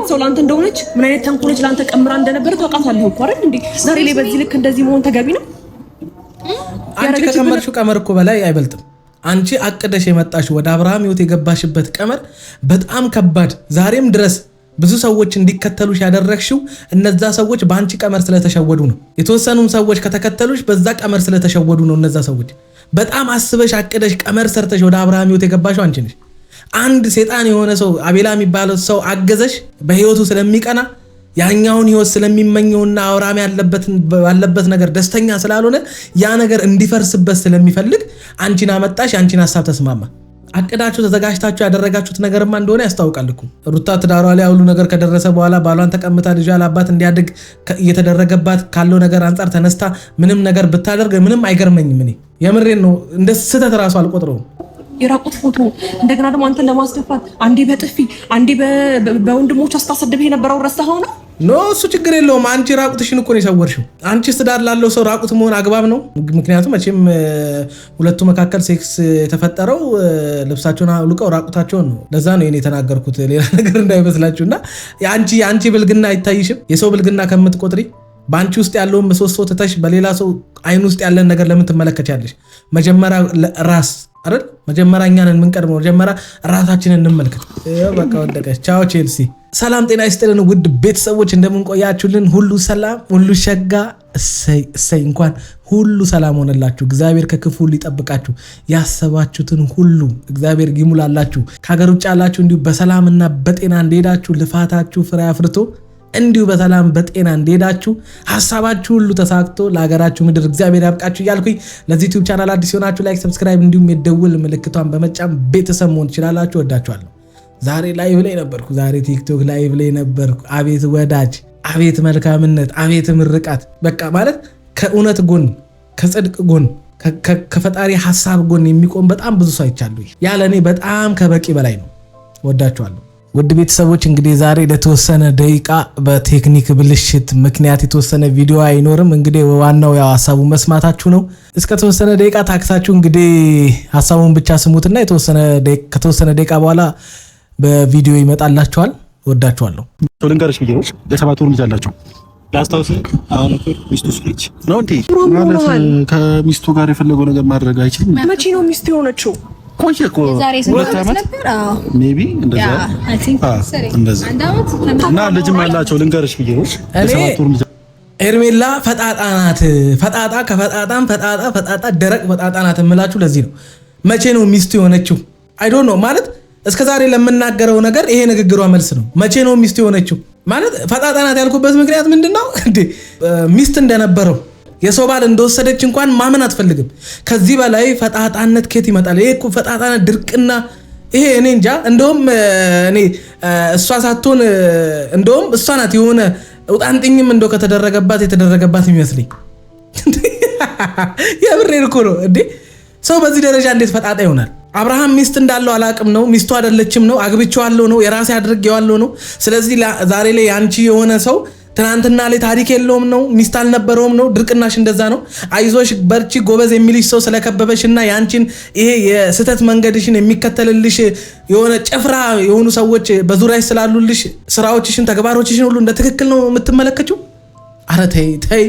ሰው ላንተ እንደሆነች ምን አይነት ተንኮለች ላንተ ቀምራ እንደነበረ ታውቃታለህ እኮ አይደል እንዴ? ዛሬ ላይ በዚህ ልክ እንደዚህ መሆን ተገቢ ነው? አንቺ ከቀመርሽው ቀመር እኮ በላይ አይበልጥም። አንቺ አቅደሽ የመጣሽ ወደ አብርሃም ህይወት የገባሽበት ቀመር በጣም ከባድ። ዛሬም ድረስ ብዙ ሰዎች እንዲከተሉሽ ያደረግሽው እነዛ ሰዎች በአንቺ ቀመር ስለተሸወዱ ነው። የተወሰኑም ሰዎች ከተከተሉሽ በዛ ቀመር ስለተሸወዱ ነው። እነዛ ሰዎች በጣም አስበሽ አቅደሽ ቀመር ሰርተሽ ወደ አብርሃም ህይወት የገባሽው አንቺ ነሽ። አንድ ሴጣን የሆነ ሰው አቤላ የሚባለው ሰው አገዘሽ በህይወቱ ስለሚቀና ያኛውን ህይወት ስለሚመኘውና አብርሃም ያለበት ነገር ደስተኛ ስላልሆነ ያ ነገር እንዲፈርስበት ስለሚፈልግ አንቺን አመጣሽ። አንቺን ሐሳብ ተስማማ። አቅዳችሁ ተዘጋጅታችሁ ያደረጋችሁት ነገርማ እንደሆነ ያስታውቃል እኮ። ሩታ ትዳሯ ላይ ሁሉ ነገር ከደረሰ በኋላ ባሏን ተቀምጣ ልጇ ያላባት እንዲያድግ እየተደረገባት ካለው ነገር አንጻር ተነስታ ምንም ነገር ብታደርግ ምንም አይገርመኝም። እኔ የምሬን ነው። እንደ ስህተት ራሱ አልቆጥረውም። የራቁት ፎቶ እንደገና ደግሞ አንተን ለማስደፋት አንዴ በጥፊ አንዴ በወንድሞች አስታሰደብህ የነበረው ረሳኸው ነው? ኖ እሱ ችግር የለውም። አንቺ ራቁትሽን እኮ ነው የሰወርሽው። አንቺ ትዳር ላለው ሰው ራቁት መሆን አግባብ ነው? ምክንያቱም መቼም ሁለቱ መካከል ሴክስ የተፈጠረው ልብሳቸውን አውልቀው ራቁታቸውን ነው። ለዛ ነው እኔ የተናገርኩት፣ ሌላ ነገር እንዳይመስላችሁና የአንቺ ብልግና አይታይሽም? የሰው ብልግና ከምትቆጥሪ በአንቺ ውስጥ ያለውን በሶስት ሰው ትተሽ በሌላ ሰው አይን ውስጥ ያለን ነገር ለምን ትመለከቻለሽ? መጀመሪያ ራስ አይደል? መጀመሪያ እኛን የምንቀድመው መጀመሪያ ራሳችንን እንመልከት። በቃ ወደቀች። ቻው ቼልሲ። ሰላም ጤና ይስጥልን ውድ ቤተሰቦች፣ እንደምንቆያችሁልን ሁሉ ሰላም ሁሉ ሸጋ። እሰይ እንኳን ሁሉ ሰላም ሆነላችሁ። እግዚአብሔር ከክፉ ሁሉ ይጠብቃችሁ። ያሰባችሁትን ሁሉ እግዚአብሔር ይሙላላችሁ። ከሀገር ውጭ ያላችሁ እንዲሁ በሰላምና በጤና እንደሄዳችሁ ልፋታችሁ ፍሬ አፍርቶ እንዲሁ በሰላም በጤና እንደሄዳችሁ ሐሳባችሁ ሁሉ ተሳክቶ ለሀገራችሁ ምድር እግዚአብሔር ያብቃችሁ እያልኩኝ ለዚህ ዩቲዩብ ቻናል አዲስ ሆናችሁ ላይክ፣ ሰብስክራይብ እንዲሁም የደውል ምልክቷን በመጫን ቤተሰብ መሆን ትችላላችሁ። ወዳችኋለሁ። ዛሬ ላይቭ ላይ ነበርኩ። ዛሬ ቲክቶክ ላይቭ ላይ ነበርኩ። አቤት ወዳጅ፣ አቤት መልካምነት፣ አቤት ምርቃት። በቃ ማለት ከእውነት ጎን ከጽድቅ ጎን ከፈጣሪ ሐሳብ ጎን የሚቆም በጣም ብዙ ሰው አይቻለሁ። ያለ እኔ በጣም ከበቂ በላይ ነው። ወዳችኋለሁ። ውድ ቤተሰቦች እንግዲህ ዛሬ ለተወሰነ ደቂቃ በቴክኒክ ብልሽት ምክንያት የተወሰነ ቪዲዮ አይኖርም። እንግዲህ ዋናው ያው ሐሳቡን መስማታችሁ ነው። እስከ ተወሰነ ደቂቃ ታክሳችሁ እንግዲህ ሐሳቡን ብቻ ስሙትና ከተወሰነ ደቂቃ በኋላ በቪዲዮ ይመጣላችኋል። ወዳችኋለሁ። ልንገርሽ ብዬ ነው። የሰባት ወር ልጅ አላቸው። ላስታውስ። አሁን እኮ ሚስቱ ልጅ ነው እንዴ? ማለት ከሚስቱ ጋር የፈለገው ነገር ማድረግ አይችልም። መቼ ነው ሚስቱ የሆነችው? ቆየ እኮ ሁለት ዓመት ሜቢ እንደዛ እና ልጅም አላቸው። ልንገርሽ ብዬ ነው። የሰባት ወር ልጅ ኤርሜላ ፈጣጣ ናት። ፈጣጣ ከፈጣጣም ፈጣጣ ደረቅ ፈጣጣ ናት የምላችሁ ለዚህ ነው። መቼ ነው ሚስቱ የሆነችው? አይ ዶንት ኖ ማለት እስከዛሬ ለምናገረው ነገር ይሄ ንግግሯ መልስ ነው። መቼ ነው ሚስቱ የሆነችው? ማለት ፈጣጣ ናት ያልኩበት ምክንያት ምንድነው? ሚስት እንደነበረው የሰው ባል እንደወሰደች እንኳን ማመን አትፈልግም። ከዚህ በላይ ፈጣጣነት ከየት ይመጣል? ይሄ እኮ ፈጣጣነት ድርቅና፣ ይሄ እኔ እንጃ። እንደውም እኔ እሷ ሳትሆን እንደውም እሷ ናት የሆነ ውጣንጥኝም እንደው የተደረገባት የሚመስለኝ። የብሬን እኮ ነው እንዴ! ሰው በዚህ ደረጃ እንዴት ፈጣጣ ይሆናል? አብርሃም ሚስት እንዳለው አላቅም ነው፣ ሚስቱ አይደለችም ነው፣ አግብቼዋለሁ ነው፣ የራሴ አድርጌዋለሁ ነው። ስለዚህ ዛሬ ላይ ያንቺ የሆነ ሰው ትናንትና ላይ ታሪክ የለውም ነው፣ ሚስት አልነበረውም ነው። ድርቅናሽ እንደዛ ነው። አይዞሽ በርቺ ጎበዝ የሚልሽ ሰው ስለከበበሽና ያንቺን ይሄ የስተት መንገድሽን የሚከተልልሽ የሆነ ጭፍራ የሆኑ ሰዎች በዙሪያሽ ስላሉልሽ ስራዎችሽን ተግባሮችሽን ሁሉ እንደ ትክክል ነው የምትመለከችው። አረ ተይ፣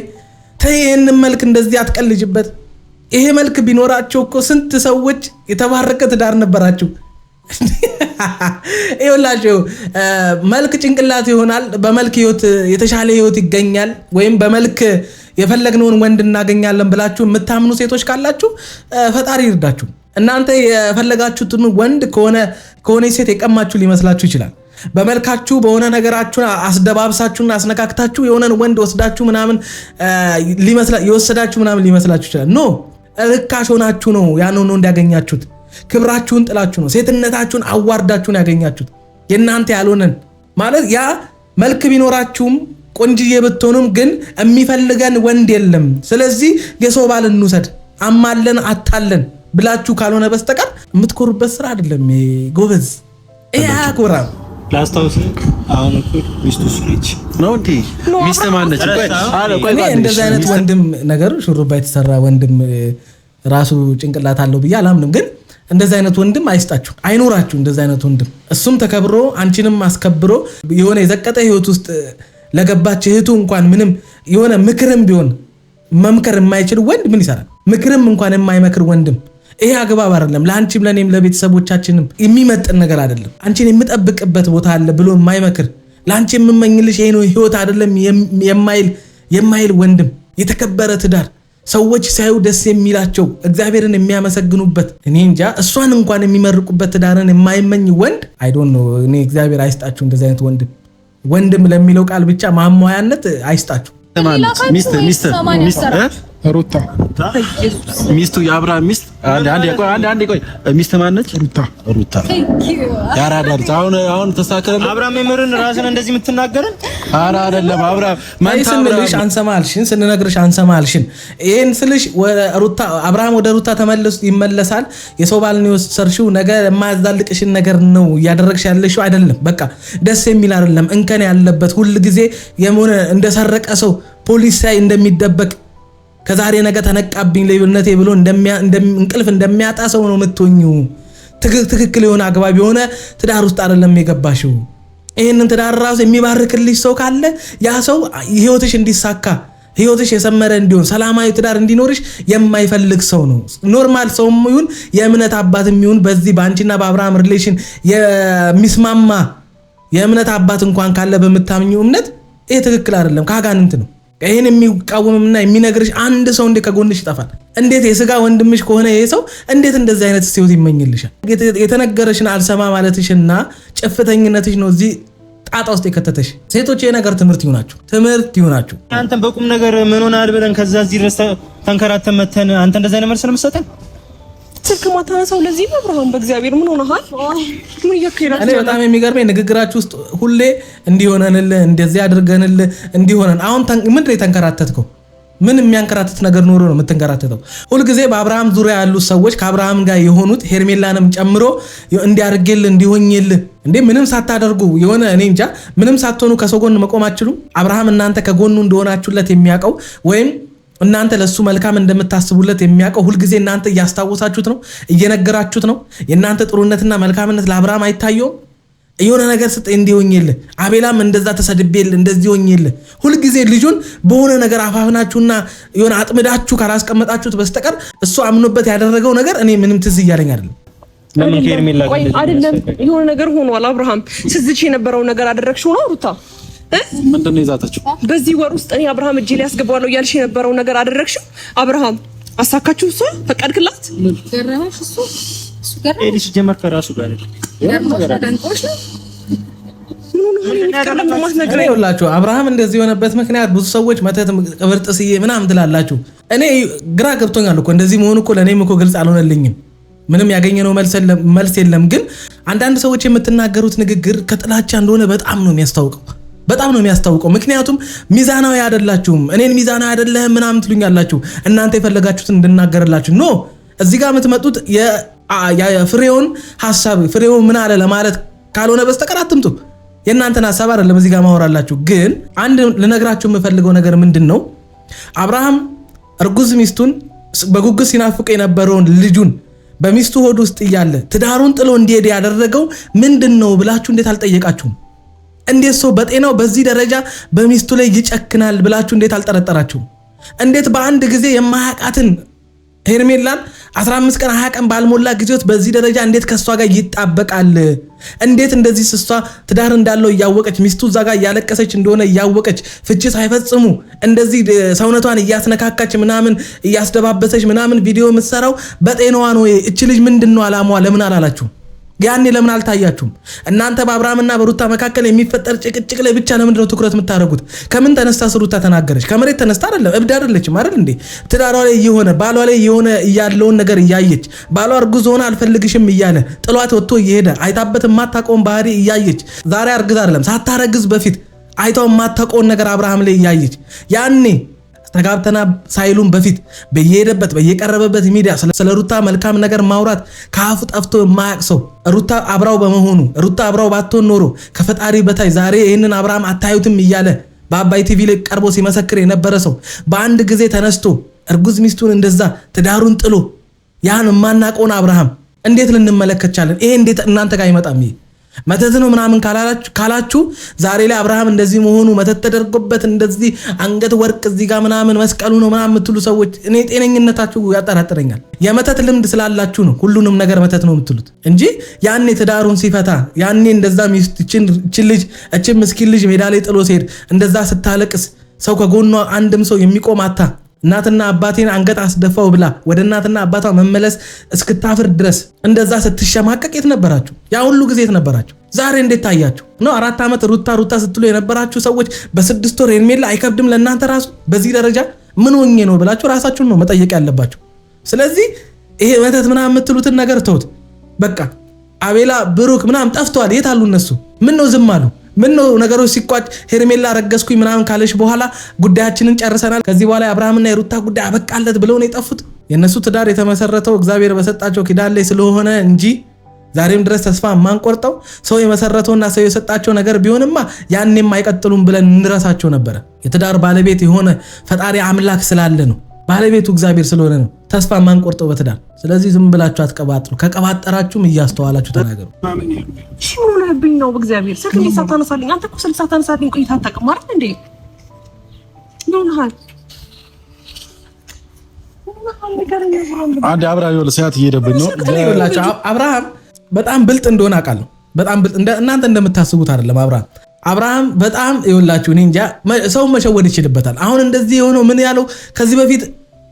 ይሄንን መልክ እንደዚህ አትቀልጅበት። ይሄ መልክ ቢኖራቸው እኮ ስንት ሰዎች የተባረከ ትዳር ነበራቸው። ይኸውላችሁ መልክ ጭንቅላት ይሆናል። በመልክ ህይወት የተሻለ ህይወት ይገኛል፣ ወይም በመልክ የፈለግነውን ወንድ እናገኛለን ብላችሁ የምታምኑ ሴቶች ካላችሁ ፈጣሪ ይርዳችሁ። እናንተ የፈለጋችሁትን ወንድ ከሆነ ሴት የቀማችሁ ሊመስላችሁ ይችላል። በመልካችሁ በሆነ ነገራችሁ አስደባብሳችሁና አስነካክታችሁ የሆነን ወንድ ወስዳችሁ ምናምን የወሰዳችሁ ምናምን ሊመስላችሁ ይችላል። ኖ ርካሽ ሆናችሁ ነው ያንን ነው እንዲያገኛችሁት። ክብራችሁን ጥላችሁ ነው፣ ሴትነታችሁን አዋርዳችሁን ያገኛችሁት። የእናንተ ያልሆነን ማለት ያ መልክ ቢኖራችሁም ቆንጅዬ ብትሆኑም ግን የሚፈልገን ወንድ የለም። ስለዚህ የሰው ባል እንውሰድ አማለን አታለን ብላችሁ ካልሆነ በስተቀር የምትኮሩበት ስራ አይደለም። ጎበዝ ያኮራ ላስታውስ። አሁን እኮ ሚስቱ ልጅ ነው እንዴ? ሚስት ማነች? እንደዚህ አይነት ወንድም ነገር ሹሩባ የተሰራ ወንድም ራሱ ጭንቅላት አለው ብዬ አላምንም። ግን እንደዛ አይነት ወንድም አይስጣችሁ፣ አይኖራችሁ እንደዛ አይነት ወንድም። እሱም ተከብሮ አንቺንም አስከብሮ የሆነ የዘቀጠ ህይወት ውስጥ ለገባች እህቱ እንኳን ምንም የሆነ ምክርም ቢሆን መምከር የማይችል ወንድ ምን ይሰራል? ምክርም እንኳን የማይመክር ወንድም ይሄ አግባብ አይደለም። ለአንቺም ለኔም ለቤተሰቦቻችንም የሚመጥን ነገር አይደለም። አንቺን የምጠብቅበት ቦታ አለ ብሎ የማይመክር ለአንቺ የምመኝልሽ ይሄ ነው ህይወት አይደለም የማይል ወንድም፣ የተከበረ ትዳር ሰዎች ሳዩ ደስ የሚላቸው እግዚአብሔርን የሚያመሰግኑበት እኔ እንጃ እሷን እንኳን የሚመርቁበት ትዳርን የማይመኝ ወንድ አይ ዶንት ኖ። እኔ እግዚአብሔር አይስጣችሁ እንደዚህ አይነት ወንድም ለሚለው ቃል ብቻ ማሟያነት አይስጣችሁ። ሩታ ሚስቱ የአብርሃም ሚስት አንድ ቆይ ሚስት ማነች? ሩታ ያራዳል። አሁን ተሳከረ። አብርሃም የምርን ራስን እንደዚህ የምትናገረን? ኧረ አይደለም። አብርሃም ስንልሽ አንሰማልሽን፣ ስንነግርሽ አንሰማልሽን። ይሄን ስልሽ አብርሃም ወደ ሩታ ይመለሳል። የሰው ባልን የወሰድሽው ነገር የማያዛልቅሽን ነገር ነው እያደረግሽ ያለሽው አይደለም። በቃ ደስ የሚል አይደለም። እንከን ያለበት ሁል ጊዜ የሆነ እንደሰረቀ ሰው ፖሊስ ሳይ እንደሚደበቅ ከዛሬ ነገ ተነቃብኝ ለይብነቴ ብሎ እንቅልፍ እንደሚያጣ ሰው ነው የምትሆኚው። ትክክል የሆነ አግባብ የሆነ ትዳር ውስጥ አይደለም የገባሽው። ይሄንን ትዳር ራሱ የሚባርክልሽ ሰው ካለ ያ ሰው ህይወትሽ እንዲሳካ ህይወትሽ የሰመረ እንዲሆን ሰላማዊ ትዳር እንዲኖርሽ የማይፈልግ ሰው ነው። ኖርማል ሰውም ይሁን የእምነት አባትም ይሁን በዚህ በአንቺና በአብርሃም ሪሌሽን የሚስማማ የእምነት አባት እንኳን ካለ በምታምኚው እምነት ይሄ ትክክል አይደለም፣ ካጋንንት ነው። ይሄን የሚቃወምና የሚነግርሽ አንድ ሰው እንዴት ከጎንሽ ይጠፋል? እንዴት የስጋ ወንድምሽ ከሆነ ይሄ ሰው እንዴት እንደዚህ አይነት ህይወት ይመኝልሻል? የተነገረሽን አልሰማ ማለትሽና ጭፍተኝነትሽ ነው እዚህ ጣጣ ውስጥ የከተተሽ። ሴቶች ይሄ ነገር ትምህርት ይሁናችሁ። አንተም በቁም ነገር ምን ሆናል ብለን ከዛ እዚህ ድረስ ተንከራተን መተን አንተ እንደዛ አይነት መልስ ነው የምትሰጠን? ስልክ ማታነሳው ለዚህ ነው? አብርሃም በእግዚአብሔር ምን ሆነሃል? ምን እየከራችሁ? እኔ በጣም የሚገርመኝ ንግግራችሁ ውስጥ ሁሌ እንዲሆነንልህ እንደዚህ አድርገንልህ እንዲሆነን። አሁን ምንድን ነው የተንከራተትከው? ምን የሚያንከራተት ነገር ኖሮ ነው የምትንከራተተው? ሁልጊዜ በአብርሃም ዙሪያ ያሉት ሰዎች ከአብርሃም ጋር የሆኑት ሄርሜላንም ጨምሮ እንዲያርግልህ እንዲሆኝልህ እንዴ ምንም ሳታደርጉ የሆነ እኔ እንጃ ምንም ሳትሆኑ ከሰው ጎን መቆም አትችሉም? አብርሃም እናንተ ከጎኑ እንደሆናችሁለት የሚያውቀው ወይም እናንተ ለሱ መልካም እንደምታስቡለት የሚያውቀው ሁልጊዜ እናንተ እያስታወሳችሁት ነው፣ እየነገራችሁት ነው። የእናንተ ጥሩነትና መልካምነት ለአብርሃም አይታየውም? የሆነ ነገር ስጥ እንዲሆኝልህ አቤላም እንደዛ ተሰድቤልህ እንደዚህ ሆኝልህ ሁልጊዜ ልጁን በሆነ ነገር አፋፍናችሁና የሆነ አጥምዳችሁ ካላስቀመጣችሁት በስተቀር እሱ አምኖበት ያደረገው ነገር እኔ ምንም ትዝ እያለኝ አይደለም። አይደለም የሆነ ነገር ሆኗል። አብርሃም ስዝች የነበረው ነገር አደረግሽው ነው ሩታ? ምንድነው የዛተችው? በዚህ ወር ውስጥ እኔ አብርሃም እጄ ላይ ያስገባዋለሁ እያልሽ የነበረው ነገር አደረግሽው። አብርሃም አሳካችሁ። እሷ ፈቀድክላት? ገረመሽ? እሱ ገረመሽ? ጀመር ከራሱ ጋር ይኸውላችሁ አብርሃም እንደዚህ የሆነበት ምክንያት ብዙ ሰዎች መተት ቅብርጥስዬ ምናምን ትላላችሁ። እኔ ግራ ገብቶኛል እኮ እንደዚህ መሆኑ እኮ ለእኔም እኮ ግልጽ አልሆነልኝም። ምንም ያገኘነው መልስ የለም። ግን አንዳንድ ሰዎች የምትናገሩት ንግግር ከጥላቻ እንደሆነ በጣም ነው የሚያስታውቀው። ምክንያቱም ሚዛናዊ አይደላችሁም። እኔን ሚዛናዊ አይደለህም ምናምን ትሉኛላችሁ። እናንተ የፈለጋችሁትን እንድናገርላችሁ ኖ እዚህ ጋር የምትመጡት የፍሬውን ሐሳብ ፍሬው ምን አለ ለማለት ካልሆነ በስተቀር አትምጡ። የእናንተን ሐሳብ አይደለም እዚህ ጋር ማወራላችሁ። ግን አንድ ልነግራችሁ የምፈልገው ነገር ምንድነው? አብርሃም እርጉዝ ሚስቱን በጉጉት ሲናፍቅ የነበረውን ልጁን በሚስቱ ሆድ ውስጥ እያለ ትዳሩን ጥሎ እንዲሄድ ያደረገው ምንድነው ብላችሁ እንዴት አልጠየቃችሁም? እንዴት ሰው በጤናው በዚህ ደረጃ በሚስቱ ላይ ይጨክናል ብላችሁ እንዴት አልጠረጠራችሁም? እንዴት በአንድ ጊዜ የማያውቃትን ሄርሜላን 15 ቀን 20 ቀን ባልሞላ ጊዜት በዚህ ደረጃ እንዴት ከሷ ጋር ይጣበቃል? እንዴት እንደዚህ እሷ ትዳር እንዳለው እያወቀች ሚስቱ እዛ ጋር እያለቀሰች እንደሆነ እያወቀች ፍቺ ሳይፈጽሙ እንደዚህ ሰውነቷን እያስነካካች ምናምን እያስደባበሰች ምናምን ቪዲዮ የምትሰራው በጤናዋ ነው? እቺ ልጅ ምንድነው አላማዋ? ለምን አላላችሁ? ያኔ ለምን አልታያችሁም? እናንተ በአብርሃምና በሩታ መካከል የሚፈጠር ጭቅጭቅ ላይ ብቻ ለምንድነው ትኩረት የምታደርጉት? ከምን ተነስታ ሩታ ተናገረች? ከመሬት ተነስታ አይደለም። እብድ አይደለችም አይደል እንዴ? ትዳሯ ላይ የሆነ ባሏ ላይ የሆነ ያለውን ነገር እያየች ባሏ እርጉዝ ሆና አልፈልግሽም እያለ ጥሏት ወጥቶ እየሄደ አይታበት የማታውቀውን ባህሪ እያየች ዛሬ አርግዝ አይደለም ሳታረግዝ በፊት አይታው የማታውቀውን ነገር አብርሃም ላይ እያየች ያኔ ተጋብተና ሳይሉም በፊት በየሄደበት በየቀረበበት ሚዲያ ስለ ሩታ መልካም ነገር ማውራት ከአፉ ጠፍቶ የማያውቅ ሰው ሩታ አብራው በመሆኑ ሩታ አብራው ባትሆን ኖሮ ከፈጣሪ በታይ ዛሬ ይህንን አብርሃም አታዩትም እያለ በአባይ ቲቪ ላይ ቀርቦ ሲመሰክር የነበረ ሰው በአንድ ጊዜ ተነስቶ እርጉዝ ሚስቱን እንደዛ ትዳሩን ጥሎ ያን የማናውቀውን አብርሃም እንዴት ልንመለከት ቻለን? ይሄ እንዴት እናንተ ጋር አይመጣም? ይሄ መተት ነው ምናምን ካላችሁ ዛሬ ላይ አብርሃም እንደዚህ መሆኑ መተት ተደርጎበት እንደዚህ አንገት ወርቅ እዚህ ጋር ምናምን መስቀሉ ነው ምናምን የምትሉ ሰዎች እኔ ጤነኝነታችሁ ያጠራጥረኛል። የመተት ልምድ ስላላችሁ ነው ሁሉንም ነገር መተት ነው የምትሉት እንጂ ያኔ ትዳሩን ሲፈታ ያኔ እንደዛ ሚስት እችን ምስኪን ልጅ ሜዳ ላይ ጥሎ ሲሄድ እንደዛ ስታለቅስ ሰው ከጎኗ አንድም ሰው የሚቆም አታ እናትና አባቴን አንገት አስደፋው ብላ ወደ እናትና አባቷ መመለስ እስክታፍር ድረስ እንደዛ ስትሸማቀቅ የት ነበራችሁ? ያ ሁሉ ጊዜ የት ነበራችሁ? ዛሬ እንዴት ታያችሁ ነው? 4 ዓመት ሩታ ስትሉ የነበራችሁ ሰዎች በ6 ወር ሄርሜላ አይከብድም ለእናንተ ራሱ? በዚህ ደረጃ ምን ሆኜ ነው ብላችሁ ራሳችሁን ነው መጠየቅ ያለባችሁ። ስለዚህ ይሄ መተት ምናምን የምትሉትን ነገር ተውት። በቃ አቤላ ብሩክ ምናምን ጠፍተዋል። የት አሉ እነሱ? ምን ነው ዝም አሉ? ምን ነው ነገሮች ሲቋጭ ሄርሜላ ረገዝኩኝ ምናምን ካለሽ በኋላ ጉዳያችንን ጨርሰናል ከዚህ በኋላ አብርሃምና የሩታ ጉዳይ አበቃለት ብለው ነው የጠፉት። የነሱ ትዳር የተመሰረተው እግዚአብሔር በሰጣቸው ኪዳን ላይ ስለሆነ እንጂ ዛሬም ድረስ ተስፋ ማንቆርጠው ሰው የመሰረተውና ሰው የሰጣቸው ነገር ቢሆንማ ያኔም አይቀጥሉም ብለን እንረሳቸው ነበር። የትዳር ባለቤት የሆነ ፈጣሪ አምላክ ስላለ ነው፣ ባለቤቱ እግዚአብሔር ስለሆነ ነው ተስፋ ማንቆርጠው በትዳር። ስለዚህ ዝም ብላችሁ አትቀባጥሩ። ከቀባጠራችሁም እያስተዋላችሁ ተናገሩ። እሺ ምን ሆነብኝ ነው? በእግዚአብሔር ስልክ ሊሳት አነሳልኝ። አንተ እኮ ስልክ ሳታነሳልኝ ቆይታ አታውቅም ማለት እንዴ? ምን አንድ አብርሃም ይወለ ሰዓት እየሄደብን ነው። አብርሃም በጣም ብልጥ እንደሆነ አውቃለሁ። በጣም ብልጥ እናንተ እንደምታስቡት አይደለም። አብርሃም በጣም ይወላችሁ እኔ እንጃ ሰው መሸወድ ይችልበታል። አሁን እንደዚህ የሆነው ምን ያለው ከዚህ በፊት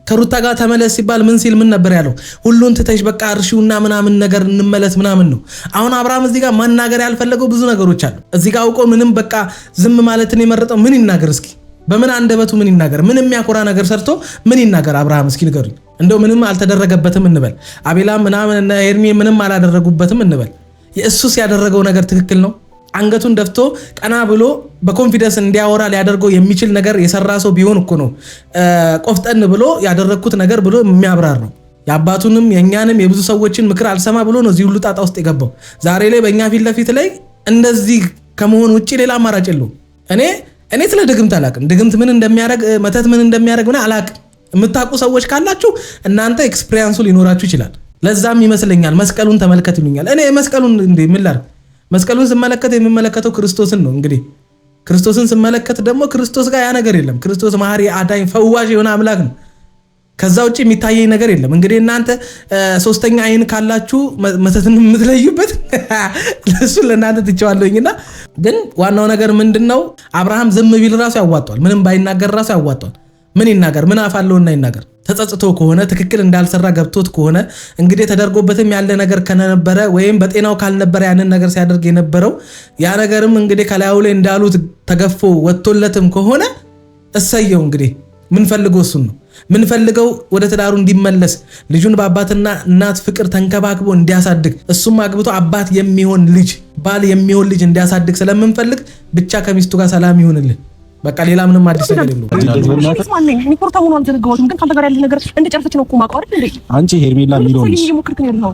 ከሩታ ጋር ተመለስ ሲባል ምን ሲል ምን ነበር ያለው? ሁሉን ትተሽ በቃ እርሺውና ምናምን ነገር እንመለስ ምናምን ነው። አሁን አብርሃም እዚህ ጋር ማናገር ያልፈለገው ብዙ ነገሮች አሉ። እዚህ ጋር አውቆ ምንም በቃ ዝም ማለትን የመረጠው ምን ይናገር እስኪ? በምን አንደበቱ ምን ይናገር? ምን የሚያኮራ ነገር ሰርቶ ምን ይናገር አብርሃም? እስኪ ንገሩኝ። እንደው ምንም አልተደረገበትም እንበል፣ አቤላ ምናምን እና ሄርሜ ምንም አላደረጉበትም እንበል። የእሱስ ያደረገው ነገር ትክክል ነው? አንገቱን ደፍቶ ቀና ብሎ በኮንፊደንስ እንዲያወራ ሊያደርገው የሚችል ነገር የሰራ ሰው ቢሆን እኮ ነው ቆፍጠን ብሎ ያደረኩት ነገር ብሎ የሚያብራር ነው። የአባቱንም የኛንም የብዙ ሰዎችን ምክር አልሰማ ብሎ ነው እዚህ ሁሉ ጣጣ ውስጥ የገባው። ዛሬ ላይ በእኛ ፊት ለፊት ላይ እንደዚህ ከመሆን ውጪ ሌላ አማራጭ የለውም። እኔ ስለ ድግምት አላቅም። ድግምት ምን እንደሚያደርግ መተት ምን እንደሚያደርግ ምን አላቅም። የምታውቁ ሰዎች ካላችሁ እናንተ ኤክስፒሪየንሱ ሊኖራችሁ ይችላል። ለዛም ይመስለኛል መስቀሉን ተመልከት ይሉኛል። እኔ መስቀሉን እንዴ ምን ላድርግ? መስቀሉን ስመለከት የሚመለከተው ክርስቶስን ነው። እንግዲህ ክርስቶስን ስመለከት ደግሞ ክርስቶስ ጋር ያ ነገር የለም። ክርስቶስ መሐሪ፣ አዳኝ፣ ፈዋሽ የሆነ አምላክ ነው። ከዛ ውጪ የሚታየኝ ነገር የለም። እንግዲህ እናንተ ሶስተኛ አይን ካላችሁ መተትን የምትለዩበት ለሱ ለእናንተ ትቸዋለሁኝና፣ ግን ዋናው ነገር ምንድነው? አብርሃም ዝም ቢል ራሱ ያዋጣዋል። ምንም ባይናገር ራሱ ያዋጣዋል። ምን ይናገር? ምን አፋለውና ይናገር? ተጸጽቶ ከሆነ ትክክል እንዳልሰራ ገብቶት ከሆነ እንግዲህ ተደርጎበትም ያለ ነገር ከነበረ ወይም በጤናው ካልነበረ ያንን ነገር ሲያደርግ የነበረው ያ ነገርም እንግዲህ ከላዩ ላይ እንዳሉት ተገፎ ወጥቶለትም ከሆነ እሰየው። እንግዲህ ምን ፈልገው እሱን ነው ምን ፈልገው ወደ ትዳሩ እንዲመለስ ልጁን በአባትና እናት ፍቅር ተንከባክቦ እንዲያሳድግ እሱም አግብቶ አባት የሚሆን ልጅ ባል የሚሆን ልጅ እንዲያሳድግ ስለምንፈልግ ብቻ ከሚስቱ ጋር ሰላም ይሁንልን። በቃ ሌላ ምንም አዲስ ነገር የለውም። ሪፖርተሩን አልዘረጋሁትም፣ ግን ካንተ ጋር ያለ ነገር እንደጨረሰች ነው እኮ የማውቀው አይደል እንዴ? አንቺ ሄርሜላ የሚለው ነው እየሞከርክ ነው ያለው።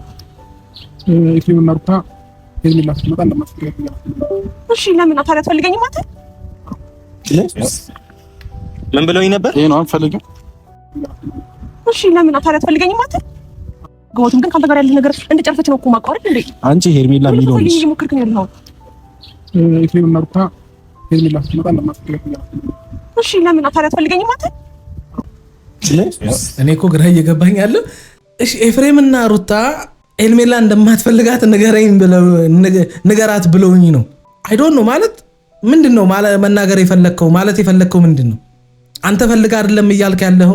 ኤፍሬም እና ሩታ ሄርሜላ ስትመጣ እንደማትፈልግ። እሺ ለምን ታዲያ አትፈልገኝም አንተ? ምን ብለውኝ ነበር? ይሄ ነው አንፈልግም። እሺ ለምን ታዲያ አትፈልገኝም አንተ? ገወቱም ግን ካንተ ጋር ያለ ነገር እንደጨረሰች ነው እኮ የማውቀው አይደል እንዴ? አንቺ ሄርሜላ የሚለው ነው እየሞከርክ ነው ያለው። ኤፍሬም እና ሩታ ሄርሜላ ስትመጣ እንደማትፈልግ። እሺ ለምን ታዲያ አትፈልገኝም አንተ? እኔ እኮ ግራ እየገባኝ ያለው እሺ ኤፍሬም እና ሩታ ሄርሜላ እንደማትፈልጋት ንገራት ብለውኝ ነው። አይ ዶንት ኖ ማለት ምንድነው መናገር የፈለከው ማለት የፈለከው ምንድነው? አንተ ፈልጋ አይደለም እያልክ ያለው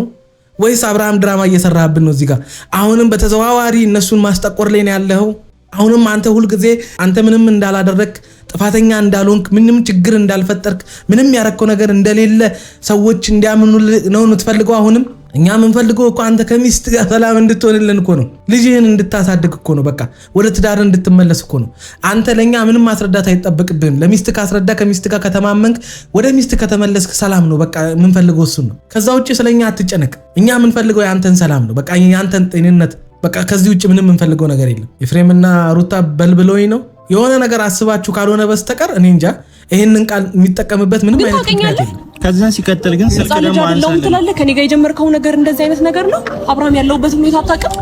ወይስ አብርሃም ድራማ እየሰራህብን ነው? እዚህ ጋር አሁንም በተዘዋዋሪ እነሱን ማስጠቆር ላይ ነው ያለው። አሁንም አንተ ሁል ጊዜ አንተ ምንም እንዳላደረክ ጥፋተኛ እንዳልሆንክ ምንም ችግር እንዳልፈጠርክ ምንም ያረከው ነገር እንደሌለ ሰዎች እንዲያምኑ ነው የምትፈልገው። አሁንም እኛ የምንፈልገው እኮ አንተ ከሚስት ጋር ሰላም እንድትሆንልን እኮ ነው። ልጅህን እንድታሳድግ እኮ ነው። በቃ ወደ ትዳር እንድትመለስ እኮ ነው። አንተ ለኛ ምንም ማስረዳት አይጠበቅብህም። ለሚስት ካስረዳ ከሚስት ጋር ከተማመንክ ወደ ሚስት ከተመለስክ ሰላም ነው። በቃ የምንፈልገው እሱን ነው። ከዛ ውጪ ስለኛ አትጨነቅ። እኛ የምንፈልገው ያንተን ሰላም ነው። በቃ ያንተን ጤንነት። በቃ ከዚህ ውጪ ምንም የምንፈልገው ነገር የለም። ኤፍሬምና ሩታ በልብለውኝ ነው የሆነ ነገር አስባችሁ ካልሆነ በስተቀር እኔ እንጃ ይሄንን ቃል የሚጠቀምበት ምንም አይነት ምክንያት የለም። ከዛ ሲቀጥል ግን ስልክ ደግሞ አንሳለሁ ትላለህ። ከኔ ጋር የጀመርከው ነገር እንደዚህ አይነት ነገር ነው። አብርሃም ያለውበት ሁኔታ አታውቅም።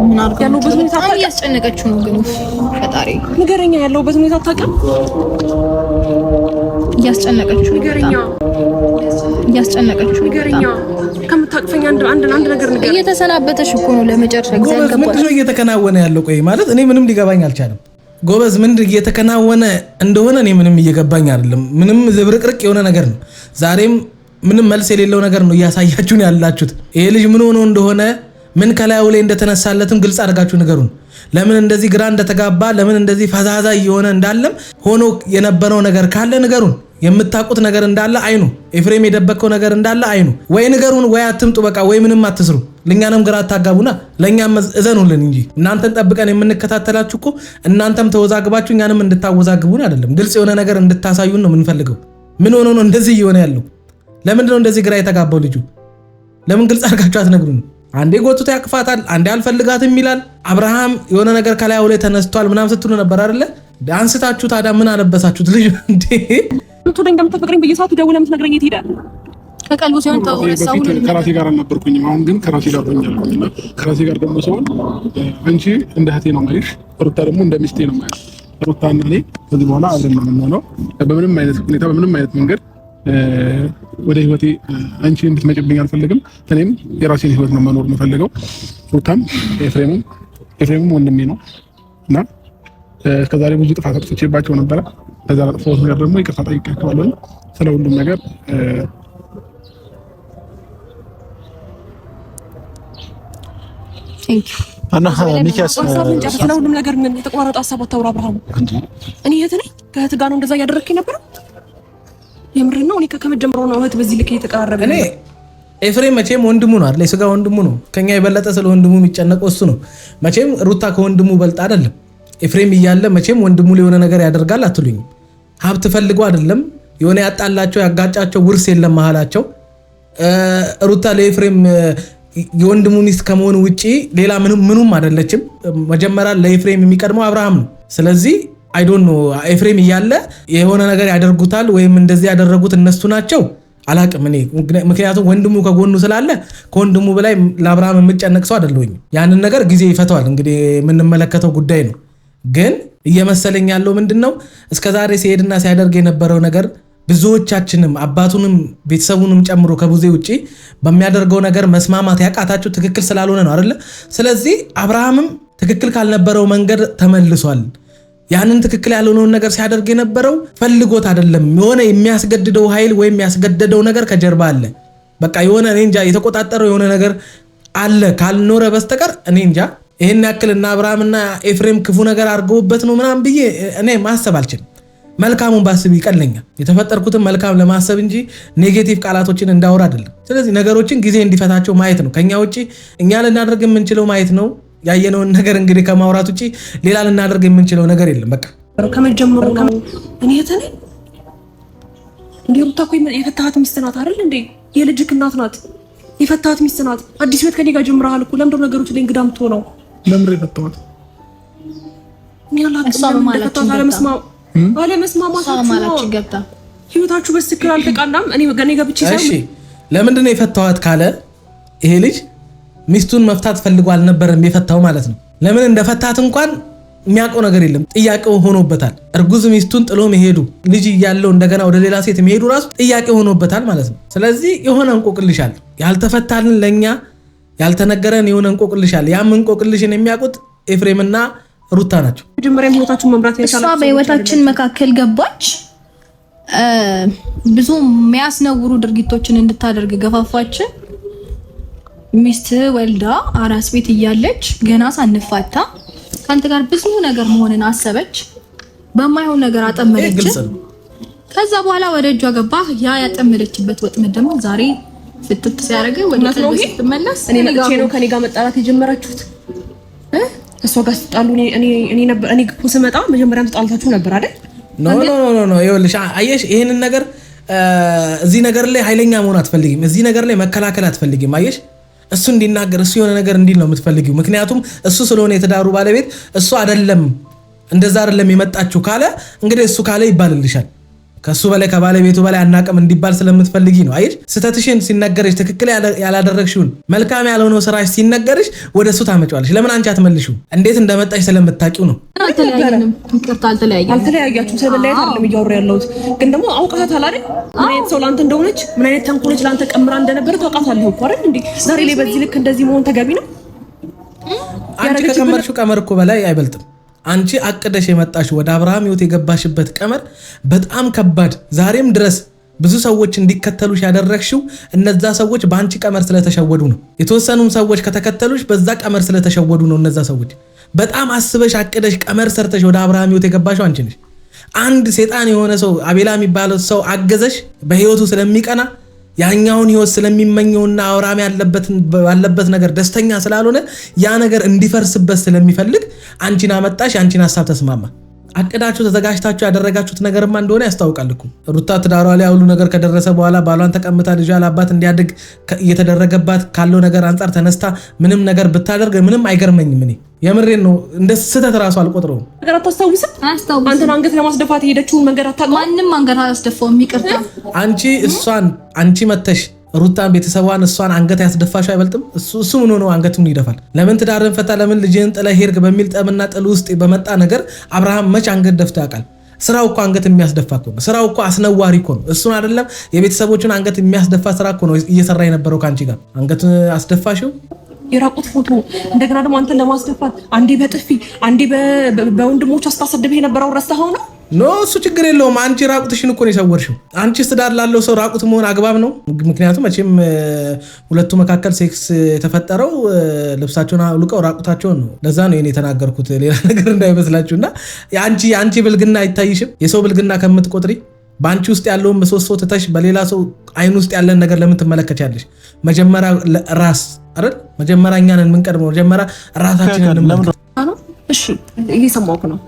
ምን አልከው? ያለውበት ሁኔታ አታውቅም። እያስጨነቀችው ነው ግን ፈጣሪ ንገረኛ። ያለውበት ሁኔታ አታውቅም። እያስጨነቀችው ንገረኛ። ከምታቅፈኝ አንድ ነገር ንገረኝ። እየተሰናበተሽ እኮ ነው ለመጨረሻ ጊዜ አልገባሽ። ምንድን ነው እየተከናወነ ያለው? ቆይ ማለት እኔ ምንም ሊገባኝ አልቻለም። ጎበዝ ምንድን እየተከናወነ እንደሆነ እኔ ምንም እየገባኝ አይደለም። ምንም ዝብርቅርቅ የሆነ ነገር ነው። ዛሬም ምንም መልስ የሌለው ነገር ነው እያሳያችሁን ያላችሁት። ይሄ ልጅ ምን ሆኖ እንደሆነ ምን ከላዩ ላይ እንደተነሳለትም ግልጽ አድርጋችሁ ንገሩን። ለምን እንደዚህ ግራ እንደተጋባ ለምን እንደዚህ ፈዛዛ እየሆነ እንዳለም ሆኖ የነበረው ነገር ካለ ንገሩን። የምታውቁት ነገር እንዳለ አይኑ ኤፍሬም የደበቀው ነገር እንዳለ አይኑ ወይ ንገሩን፣ ወይ አትምጡ። በቃ ወይ ምንም አትስሩ። ለኛንም ግራ አታጋቡና ለኛም እዘኑልን እንጂ እናንተን ጠብቀን የምንከታተላችሁ እኮ እናንተም ተወዛግባችሁ እኛንም እንድታወዛግቡን አይደለም። ግልጽ የሆነ ነገር እንድታሳዩን ነው የምንፈልገው። ምን ሆኖ ነው እንደዚህ እየሆነ ያለው? ለምንድን ነው እንደዚህ ግራ የተጋባው ልጁ? ለምን ግልጽ አድርጋችሁ አትነግሩን? አንዴ ጎትቶ ያቅፋታል፣ አንዴ አልፈልጋትም ይላል። አብርሃም የሆነ ነገር ከላዩ ላይ ተነስቷል ምናምን ስትሉ ነበር አይደለ? አንስታችሁ ታዲያ ምን አለበሳችሁት? ልጅ እንዴ ምትወደኝ እንደምትፈቅረኝ በየሰዓቱ ደውለህ የምትነግረኝ የት ሄዳል? ከቀልቡ ሲሆን ከራሴ ጋር አልነበርኩኝም። አሁን ግን ከራሴ ጋር ሆኛለሁና ከራሴ ጋር ደግሞ ሲሆን አንቺ እንደ እህቴ ነው የማይሽ፣ ሩታ ደግሞ እንደ ሚስቴ ነው የማይሽ። ሩታና እኔ ከዚህ በኋላ አብረን ነው የምንሆነው። በምንም አይነት ሁኔታ በምንም አይነት መንገድ ወደ ህይወቴ አንቺ እንድትመጭብኝ አልፈልግም። እኔም የራሴን ህይወት ነው መኖር የምፈልገው። ሩታም ኤፍሬምም ወንድሜ ነው እና እስከዛሬ ብዙ ጥፋት አጥፍቼባቸው ነበረ። ከዛ ለጥፋት ነገር ደግሞ ይቅርታ ጠይቄያቸዋለሁ ስለ ሁሉም ነገር። እና ሚኪያስ ስለ ሁሉም ነገር ምን የተቋረጠ ሀሳብ አታውራ አብርሃም። እኔ እህት ነኝ። ከእህት ጋር ነው እንደዛ እያደረግከኝ ነበረ? የምር ነው? እኔ ከመጀመሩ ነው እህት በዚህ ልክ እየተቀራረበ እኔ ኤፍሬም መቼም ወንድሙ ነው አይደል? የስጋ ወንድሙ ነው። ከኛ የበለጠ ስለ ወንድሙ የሚጨነቀው እሱ ነው። መቼም ሩታ ከወንድሙ በልጣ አይደለም። ኤፍሬም እያለ መቼም ወንድሙ ሊሆነ ነገር ያደርጋል አትሉኝ? ሀብት ፈልጎ አይደለም። የሆነ ያጣላቸው ያጋጫቸው ውርስ የለም መሀላቸው። ሩታ ለኤፍሬም የወንድሙ ሚስት ከመሆኑ ውጪ ሌላ ምኑም አይደለችም። መጀመሪያ ለኤፍሬም የሚቀድመው አብርሃም ነው። ስለዚህ አይ ዶንት ኖ ኤፍሬም እያለ የሆነ ነገር ያደርጉታል ወይም እንደዚህ ያደረጉት እነሱ ናቸው አላቅም እኔ። ምክንያቱም ወንድሙ ከጎኑ ስላለ ከወንድሙ በላይ ለአብርሃም የምጨነቅ ሰው አይደለሁኝ። ያንን ነገር ጊዜ ይፈተዋል። እንግዲህ የምንመለከተው ጉዳይ ነው። ግን እየመሰለኝ ያለው ምንድነው እስከዛሬ ሲሄድና ሲያደርግ የነበረው ነገር ብዙዎቻችንም አባቱንም ቤተሰቡንም ጨምሮ ከቡዜ ውጪ በሚያደርገው ነገር መስማማት ያቃታቸው ትክክል ስላልሆነ ነው አይደለ? ስለዚህ አብርሃምም ትክክል ካልነበረው መንገድ ተመልሷል። ያንን ትክክል ያልሆነውን ነገር ሲያደርግ የነበረው ፈልጎት አይደለም። የሆነ የሚያስገድደው ኃይል ወይም የሚያስገድደው ነገር ከጀርባ አለ። በቃ የሆነ እኔ እንጃ የተቆጣጠረው የሆነ ነገር አለ ካልኖረ በስተቀር እኔ እንጃ። ይሄን ያክልና አብርሃምና ኤፍሬም ክፉ ነገር አድርገውበት ነው ምናምን ብዬ እኔ ማሰብ አልችልም። መልካሙን ባስብ ይቀለኛል። የተፈጠርኩትን መልካም ለማሰብ እንጂ ኔጌቲቭ ቃላቶችን እንዳወራ አይደለም። ስለዚህ ነገሮችን ጊዜ እንዲፈታቸው ማየት ነው። ከኛ ውጪ እኛ ልናደርግ የምንችለው ማየት ነው። ያየነውን ነገር እንግዲህ ከማውራት ውጪ ሌላ ልናደርግ የምንችለው ነገር የለም። በቃ ከመጀመሩ እኔ የተኔ እንዴ ሩታ እኮ የፈታሃት ሚስት ናት አይደል እንዴ? የልጅክ እናት ናት። የፈታሃት ሚስት ናት። አዲስ ህይወት ከኔ ጋር ጀምረሃል እኮ። ለምንድን ነው ነገሮች ላይ እንግዳ የምትሆነው? ለምን የፈታሃት? አለመስማማታችሁ ገብታ ህይወታችሁ በትክክል አልተቃናም። እኔ ገብቼ እሺ ለምንድን ነው የፈታሃት ካለ ይሄ ልጅ ሚስቱን መፍታት ፈልጎ አልነበረም የፈታው ማለት ነው። ለምን እንደፈታት እንኳን የሚያውቀው ነገር የለም። ጥያቄው ሆኖበታል። እርጉዝ ሚስቱን ጥሎ መሄዱ ልጅ እያለው እንደገና ወደ ሌላ ሴት መሄዱ ራሱ ጥያቄ ሆኖበታል ማለት ነው። ስለዚህ የሆነ እንቆቅልሻል ያልተፈታልን ለኛ ያልተነገረን የሆነ እንቆቅልሻል። ያም እንቆቅልሽን የሚያውቁት ኤፍሬምና ሩታ ናቸው። መጀመሪያም ህይወታችሁን መምራት ያቻላችሁ እሷ በህይወታችን መካከል ገባች። ብዙ የሚያስነውሩ ድርጊቶችን እንድታደርግ ገፋፋችን። ሚስት ወልዳ አራስ ቤት እያለች ገና ሳንፋታ ካንተ ጋር ብዙ ነገር መሆንን አሰበች። በማይሆን ነገር አጠመደች። ከዛ በኋላ ወደ እጇ ገባ። ያ ያጠመደችበት ወጥመድ ደግሞ ዛሬ ፍትት ሲያደርግ ወደ ተለይ ስትመለስ እኔ መጥቼ ነው ከኔ ጋር መጣላት የጀመራችሁት። እሷ ጋር ስትጣሉ እኔ ስመጣ መጀመሪያም ተጣልታችሁ ነበር አይደል? ኖ ይኸውልሽ፣ አየሽ ይሄንን ነገር እዚህ ነገር ላይ ኃይለኛ መሆን አትፈልጊም። እዚህ ነገር ላይ መከላከል አትፈልጊም። አየሽ እሱ እንዲናገር እሱ የሆነ ነገር እንዲል ነው የምትፈልጊው። ምክንያቱም እሱ ስለሆነ የተዳሩ ባለቤት እሱ አይደለም እንደዛ አይደለም የመጣችው ካለ እንግዲህ እሱ ካለ ይባልልሻል። ከሱ በላይ ከባለቤቱ በላይ አናቀም እንዲባል ስለምትፈልጊ ነው። አይሽ ስተትሽን ሲነገርሽ ትክክል ያላደረግሽውን መልካም ያልሆነው ስራሽ ሲነገርሽ ወደሱ ታመጫዋለሽ። ለምን አንቺ አትመልሺው? እንዴት እንደመጣሽ ስለምታውቂው ነው። አልተለያየንም። ይቅርታ አልተለያያችሁም። ስለበላይት አይደለም እያወራ ያለሁት፣ ግን ደግሞ አውቃታል አይደል? ምን አይነት ሰው ላንተ እንደሆነች፣ ምን አይነት ተንኮለች ላንተ ቀምራ እንደነበረ ታውቃታለህ እኮ አይደል? እንዴ ዛሬ ላይ በዚህ ልክ እንደዚህ መሆን ተገቢ ነው? አንቺ ከቀመርሽው ቀመር እኮ በላይ አይበልጥም። አንቺ አቅደሽ የመጣሽ ወደ አብርሃም ህይወት የገባሽበት ቀመር በጣም ከባድ። ዛሬም ድረስ ብዙ ሰዎች እንዲከተሉሽ ያደረግሽው እነዛ ሰዎች በአንቺ ቀመር ስለተሸወዱ ነው። የተወሰኑም ሰዎች ከተከተሉሽ በዛ ቀመር ስለተሸወዱ ነው። እነዛ ሰዎች በጣም አስበሽ አቅደሽ ቀመር ሰርተሽ ወደ አብርሃም ህይወት የገባሽው አንቺ ነሽ። አንድ ሴጣን የሆነ ሰው አቤላ የሚባለው ሰው አገዘሽ በህይወቱ ስለሚቀና ያኛውን ህይወት ስለሚመኘውና አብርሃም ያለበት ነገር ደስተኛ ስላልሆነ ያ ነገር እንዲፈርስበት ስለሚፈልግ አንቺን አመጣሽ። አንቺን ሐሳብ ተስማማ። አቅዳችሁ ተዘጋጅታችሁ ያደረጋችሁት ነገርማ እንደሆነ ያስታውቃል እኮ። ሩታ ትዳሯ ላይ ሁሉ ነገር ከደረሰ በኋላ ባሏን ተቀምጣ ልጇ ለአባት እንዲያድግ እየተደረገባት ካለው ነገር አንጻር ተነስታ ምንም ነገር ብታደርግ ምንም አይገርመኝም። እኔ የምሬን ነው። እንደ ስህተት ራሱ አልቆጥረውም። ነገር አታስታውስም? አንተን አንገት ለማስደፋት የሄደችውን መንገድ አታውቅም? ማንም አንገት አላስደፋውም። ይቅርታ አንቺ መተሽ ሩታን ቤተሰቧን እሷን አንገት ያስደፋሽ አይበልጥም? እሱ ምን ሆኖ አንገቱን ይደፋል? ለምን ትዳርን ፈታ፣ ለምን ልጅህን ጥለህ ሄድክ በሚል ጠብና ጥል ውስጥ በመጣ ነገር አብርሃም መች አንገት ደፍቶ ያውቃል? ስራው እኮ አንገት የሚያስደፋ እኮ ነው። ስራው እኮ አስነዋሪ እኮ ነው። እሱን አይደለም የቤተሰቦችን አንገት የሚያስደፋ ስራ እኮ ነው እየሰራ የነበረው ከአንቺ ጋር። አንገት አስደፋሽው። የራቁት ፎቶ እንደገና ደግሞ አንተን ለማስደፋት አንዴ በጥፊ አንዴ በወንድሞች አስታሰድብህ የነበረው ረስተኸው ነው? ኖ እሱ ችግር የለውም። አንቺ ራቁትሽን እኮ ነው የሰወርሽው። አንቺ ትዳር ላለው ሰው ራቁት መሆን አግባብ ነው? ምክንያቱም መቼም ሁለቱ መካከል ሴክስ የተፈጠረው ልብሳቸውን አውልቀው ራቁታቸውን ነው። ለዛ ነው እኔ የተናገርኩት፣ ሌላ ነገር እንዳይመስላችሁና የአንቺ ብልግና አይታይሽም? የሰው ብልግና ከምትቆጥሪ በአንቺ ውስጥ ያለውን ምሰሶ ትተሽ በሌላ ሰው አይን ውስጥ ያለን ነገር ለምን ትመለከቻለሽ? መጀመሪያ ራስ አይደል? መጀመሪያ እኛን የምንቀድመው መጀመሪያ ራሳችንን እንመልከት። እሺ እየሰማሁህ ነው።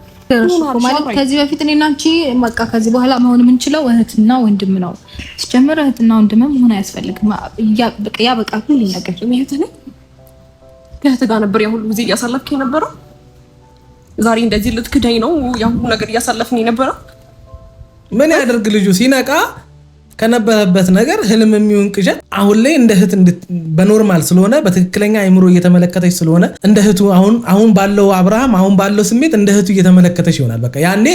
ማለት ከዚህ በፊት እኔና አንቺ በቃ ከዚህ በኋላ መሆን የምንችለው እህትና ወንድም ነው። ሲጀምር እህትና ወንድም መሆን አያስፈልግም። ያ በቃ ሁሉ ነገር ከእህት ጋር ነበር ያ ሁሉ ጊዜ እያሳለፍክ የነበረው። ዛሬ እንደዚህ ልትክደኝ ነው ያ ሁሉ ነገር እያሳለፍን የነበረው። ምን ያደርግ ልጁ ሲነቃ ከነበረበት ነገር ህልም የሚሆን ቅዠት አሁን ላይ እንደ እህት በኖርማል ስለሆነ በትክክለኛ አይምሮ እየተመለከተች ስለሆነ እንደ እህቱ አሁን ባለው አብርሃም አሁን ባለው ስሜት እንደ እህቱ እየተመለከተች ይሆናል። በቃ ያኔ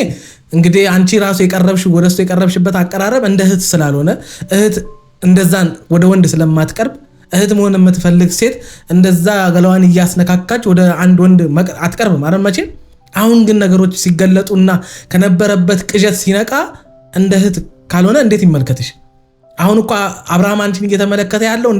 እንግዲህ አንቺ ራሱ የቀረብሽው ወደሱ የቀረብሽበት አቀራረብ እንደ እህት ስላልሆነ እህት እንደዛን ወደ ወንድ ስለማትቀርብ እህት መሆን የምትፈልግ ሴት እንደዛ ገላዋን እያስነካካች ወደ አንድ ወንድ አትቀርብም ማለት መቼም። አሁን ግን ነገሮች ሲገለጡና ከነበረበት ቅዠት ሲነቃ እንደ እህት ካልሆነ እንዴት ይመልከትሽ? አሁን እኮ አብርሃም አንቺን እየተመለከተ ያለው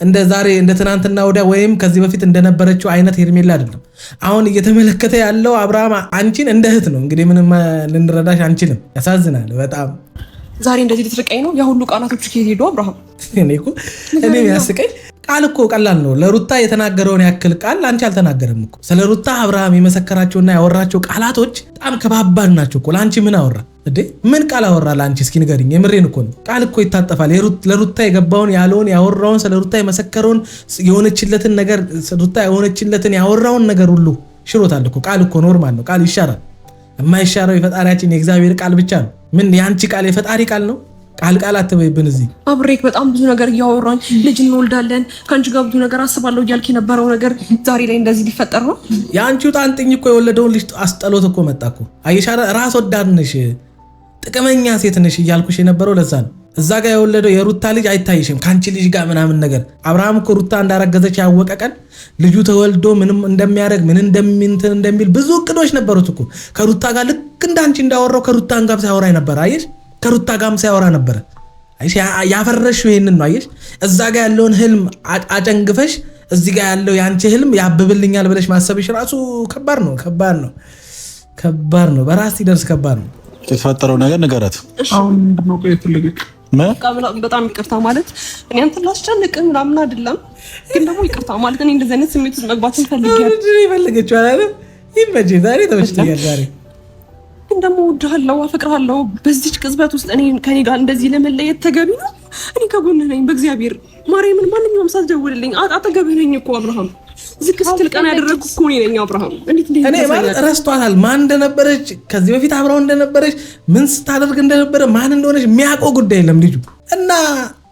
እንደ ዛሬ እንደ ትናንትና ወዲያ ወይም ከዚህ በፊት እንደነበረችው አይነት ሄርሜላ አይደለም። አሁን እየተመለከተ ያለው አብርሃም አንቺን እንደ እህት ነው። እንግዲህ ምንም ልንረዳሽ አንችልም። ያሳዝናል በጣም። ዛሬ እንደዚህ ልትርቀኝ ነው? ያ ሁሉ ቃላቶች ከየት ሄዱ አብርሃም? እኔ ያስቀኝ ቃል እኮ ቀላል ነው። ለሩታ የተናገረውን ያክል ቃል አንቺ አልተናገረም እኮ። ስለ ሩታ አብርሃም የመሰከራቸውና ያወራቸው ቃላቶች በጣም ከባባድ ናቸው እኮ። ለአንቺ ምን አወራ እንዴ? ምን ቃል አወራ ለአንቺ? እስኪ ንገሪኝ። የምሬን እኮ ነው። ቃል እኮ ይታጠፋል። ለሩታ የገባውን ያለውን ያወራውን ስለ ሩታ የመሰከረውን የሆነችለትን ነገር ሩታ የሆነችለትን ያወራውን ነገር ሁሉ ሽሮታል እኮ። ቃል እኮ ኖርማል ነው። ቃል ይሻራል። የማይሻረው የፈጣሪያችን የእግዚአብሔር ቃል ብቻ ነው። ምን የአንቺ ቃል የፈጣሪ ቃል ነው? ቃል አትበይብን። እዚህ አብሬክ በጣም ብዙ ነገር እያወራን ልጅ እንወልዳለን ከአንቺ ጋር ብዙ ነገር አስባለሁ እያልክ የነበረው ነገር ዛሬ ላይ እንደዚህ ሊፈጠር ነው? የአንቺው ጣንጥኝ እኮ የወለደውን ልጅ አስጠሎት እኮ መጣ እኮ። አየሻረ ራስ ወዳድ ነሽ፣ ጥቅመኛ ሴት ነሽ እያልኩሽ የነበረው ለዛ ነው። እዛ ጋር የወለደው የሩታ ልጅ አይታይሽም ከአንቺ ልጅ ጋር ምናምን ነገር። አብርሃም እኮ ሩታ እንዳረገዘች ያወቀ ቀን ልጁ ተወልዶ ምንም እንደሚያደርግ ምን እንደሚል ብዙ እቅዶች ነበሩት እኮ ከሩታ ጋር። ልክ እንዳንቺ እንዳወራው ከሩታ ጋር ሲያወራ ነበር። አየሽ ከሩታ ጋርም ሲያወራ ነበር። አይሽ ያፈረሽው ይሄንን ነው። አይሽ እዛ ጋር ያለውን ህልም አጨንግፈሽ እዚህ ጋር ያለው ያንቺ ህልም ያብብልኛል ብለሽ ማሰብሽ ራሱ ከባድ ነው። በራስ ሲደርስ ከባድ ነው። የተፈጠረው ነገር ንገራት። አሁን ምንድነው ቆይ ትልቅ በጣም ይቅርታ ማለት እኔ አንተን ላስጨንቅ ምናምን አይደለም፣ ግን ደግሞ ይቅርታ ማለት እኔ እንደዚህ አይነት ስሜት ውስጥ መግባትን ፈልጌያለሁ አይደል? ይመጪ ዛሬ ተመችቶኛል ዛሬ ግን ደግሞ እወድሃለሁ፣ አፈቅርሃለሁ። በዚች ቅጽበት ውስጥ ከኔ ጋር እንደዚህ ለመለየት ተገቢ ነው? እኔ ከጎንህ ነኝ። በእግዚአብሔር ማርያምን ማንኛውም ሰዓት ደውልልኝ፣ አጠገብህ ነኝ እኮ አብርሃም። ዝቅ ስትል ቀና ያደረኩ እኮ ነኝ አብርሃም። እኔ ማለት ረስቷታል ማን እንደነበረች ከዚህ በፊት አብራው እንደነበረች ምን ስታደርግ እንደነበረ ማን እንደሆነች የሚያውቀው ጉዳይ የለም ልጁ እና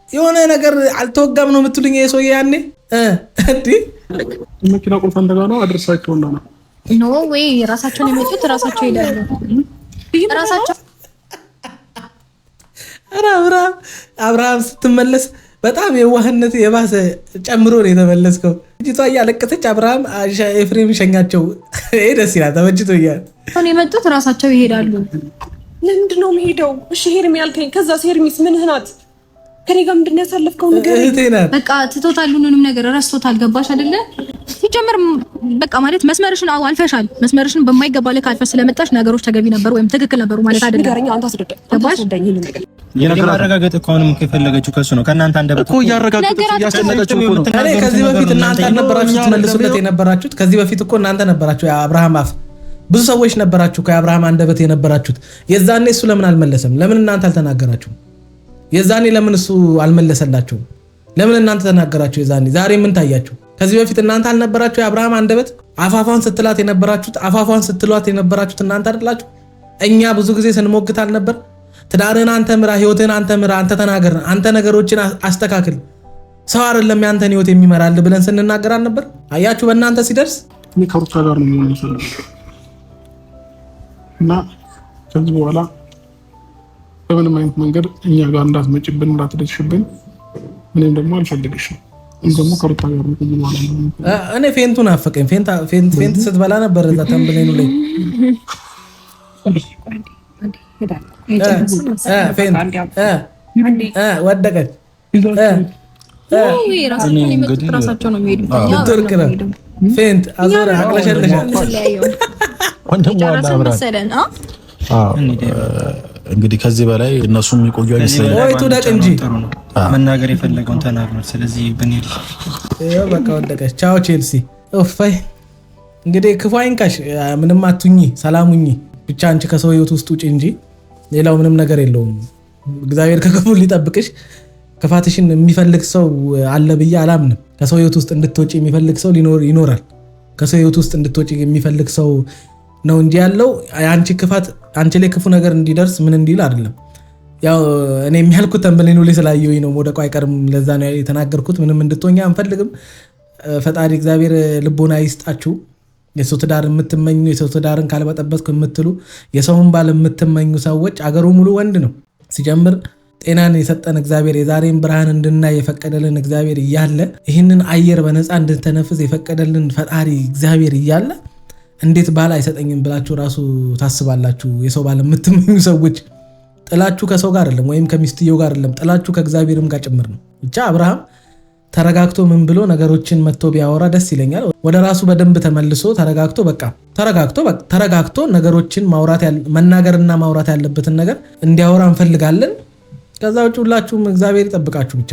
የሆነ ነገር አልተወጋም ነው የምትሉኝ የሰውዬ ያኔ እንዴ መኪና ቁልፍ አንተ ጋር ነው አድርሳቸው እና ኖ ወይ ራሳቸውን የመጡት ራሳቸው ይላሉ ራሳቸው አብርሃም ስትመለስ በጣም የዋህነት የባሰ ጨምሮ ነው የተመለስከው። ልጅቷ እያለቀሰች አብርሃም ኤፍሬም ሸኛቸው። ይሄ ደስ ይላል፣ ተመችቶኛል። አሁን የመጡት ራሳቸው ይሄዳሉ። ለምንድን ነው የሚሄደው? እሺ ሄርሚ ያልከኝ ከዛ ሄርሚስ ምንህ ናት? ከኔ ጋር ምንድን ነው ያሳለፍከው ነገር? በቃ ትቶታል፣ ሁሉንም ነገር ረስቶታል። ገባሽ አይደለ? ሲጀምር በቃ ማለት መስመርሽን አልፈሻል። መስመርሽን በማይገባ ልክ አልፈሽ ስለመጣሽ ነገሮች ተገቢ ነበሩ ወይም ትክክል ነበሩ ማለት አይደለም። ንገረኝ፣ አንተ አስረዳኝ። ገባሽ? የማረጋገጥ እኮ አሁንም ከፈለገችው ከሱ ነው ከእናንተ አንደበት እኮ እያረጋገጠች እያስጨነቀችው እኮ ነው። ከዚህ በፊት እናንተ አልነበራችሁት ትመልሱለት የነበራችሁት? ከዚህ በፊት እኮ እናንተ ነበራችሁ የአብርሃም አፍ ብዙ ሰዎች ነበራችሁ ከአብርሃም አንደበት የነበራችሁት። የዛኔ እሱ ለምን አልመለሰም? ለምን እናንተ አልተናገራችሁም? የዛኔ ለምን እሱ አልመለሰላችሁም? ለምን እናንተ ተናገራችሁ? የዛኔ ዛሬ ምን ታያችሁ? ከዚህ በፊት እናንተ አልነበራችሁ የአብርሃም አንደበት አፋፋን ስትላት የነበራችሁት? አፋፋን ስትሏት የነበራችሁት እናንተ አይደላችሁ? እኛ ብዙ ጊዜ ስንሞግት አልነበር? ትዳርህን አንተ ምራ፣ ህይወትህን አንተ ምራ፣ አንተ ተናገር፣ አንተ ነገሮችን አስተካክል፣ ሰው አይደለም ያንተን ህይወት የሚመራል ብለን ስንናገር አልነበር? አያችሁ በእናንተ ሲደርስ እኔ ከሩታ ጋር ነው የሚሆነው እና ከዚህ በኋላ በምንም አይነት መንገድ እኛ ጋር እንዳትመጭብን እንዳትደሽብን ምንም ደግሞ አልፈልግሽም። እንደሞ ከሩታ ጋር ነው ከዚህ በኋላ እኔ ፌንቱን አፈቀኝ። ፌንት ስትበላ ነበር እዛ ተንብሌኑ ላይ ወደቀች። ራሳቸው ነው የሚሄዱት። ፌንት አዞረ አቅለሸለሻል። እንግዲህ ከዚህ በላይ እነሱ የሚቆዩ አይመስለኝም። ወይ ትውደቅ እንጂ መናገር የፈለገውን ተናግሯል። ስለዚህ ብንሄድ በቃ ወደቀች። ቻው ቼልሲ። ኦፋይ እንግዲህ ክፉ አይንካሽ፣ ምንም አትሁኚ፣ ሰላም ሁኚ። ብቻ አንቺ ከሰው ህይወት ውስጥ ውጪ እንጂ ሌላው ምንም ነገር የለውም። እግዚአብሔር ከክፉ ሊጠብቅሽ። ክፋትሽን የሚፈልግ ሰው አለ ብዬ አላምንም። ከሰው ህይወት ውስጥ እንድትወጪ የሚፈልግ ሰው ይኖራል። ከሰው ህይወት ውስጥ እንድትወጪ የሚፈልግ ሰው ነው እንጂ ያለው አንቺ ክፋት አንቺ ላይ ክፉ ነገር እንዲደርስ ምን እንዲል አይደለም። ያው እኔ የሚያልኩት ተንበሌኑ ላይ ስላየሁኝ ነው። ወደቋ አይቀርም። ለዛ ነው የተናገርኩት። ምንም እንድትሆኛ አንፈልግም። ፈጣሪ እግዚአብሔር ልቦና ይስጣችሁ። የሰው ትዳር የምትመኙ የሰው ትዳርን ካልበጠበጥኩ የምትሉ የሰውን ባል የምትመኙ ሰዎች አገሩ ሙሉ ወንድ ነው። ሲጀምር ጤናን የሰጠን እግዚአብሔር የዛሬን ብርሃን እንድናይ የፈቀደልን እግዚአብሔር እያለ ይህንን አየር በነፃ እንድንተነፍስ የፈቀደልን ፈጣሪ እግዚአብሔር እያለ እንዴት ባል አይሰጠኝም ብላችሁ ራሱ ታስባላችሁ? የሰው ባል የምትመኙ ሰዎች ጥላችሁ ከሰው ጋር አይደለም ወይም ከሚስትየው ጋር አይደለም፣ ጥላችሁ ከእግዚአብሔርም ጋር ጭምር ነው። ብቻ አብርሃም ተረጋግቶ ምን ብሎ ነገሮችን መጥቶ ቢያወራ ደስ ይለኛል። ወደ ራሱ በደንብ ተመልሶ ተረጋግቶ ነገሮችን መናገርና ማውራት ያለበትን ነገር እንዲያወራ እንፈልጋለን። ከዛ ውጭ ሁላችሁም እግዚአብሔር ይጠብቃችሁ ብቻ።